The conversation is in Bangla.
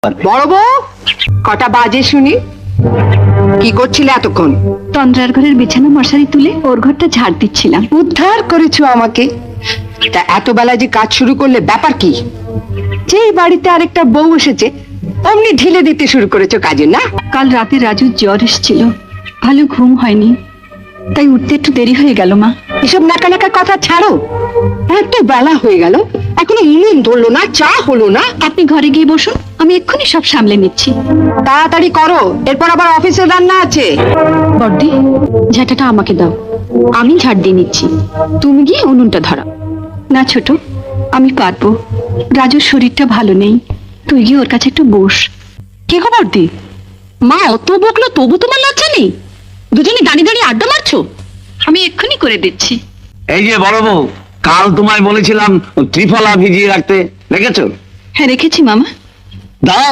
বড় বউ, কটা বাজে শুনি? কি করছিলে এতক্ষণ? তন্দ্রার ঘরের বিছানা মশারি তুলে ওর ঘরটা ঝাড় দিচ্ছিলাম। উদ্ধার করেছো আমাকে। তা এত বেলা যে কাজ শুরু করলে, ব্যাপার কি? যেই বাড়িতে আরেকটা বউ এসেছে অমনি ঢিলে দিতে শুরু করেছো কাজে, না? কাল রাতে রাজুর জ্বর এসেছিল, ভালো ঘুম হয়নি, তাই উঠতে একটু দেরি হয়ে গেল মা। এসব নাকা নাকা কথা ছাড়ো। এত বেলা হয়ে গেল, এখনো উনুন ধরলো না, চা হলো না। আপনি ঘরে গিয়ে বসুন, আমি এক্ষুনি সব সামলে নিচ্ছি। তাড়াতাড়ি করো, এরপর আবার অফিসের রান্না আছে। বড়দি, ঝাঁটাটা আমাকে দাও, আমি ঝাড় দিয়ে নিচ্ছি। তুমি গিয়ে উনুনটা ধরো। না ছোট, আমি পারবো। রাজুর শরীরটা ভালো নেই, তুই গিয়ে ওর কাছে একটু বস। কি খবর দি? মা অত বকলো তবু তোমার লজ্জা নেই? দুজনে দাঁড়িয়ে দাঁড়িয়ে আড্ডা মারছো। আমি এক্ষুনি করে দিচ্ছি। এই যে বড় বউ, কাল তোমায় বলেছিলাম ত্রিফলা ভিজিয়ে রাখতে, রেখেছো? হ্যাঁ রেখেছি মামা। দাও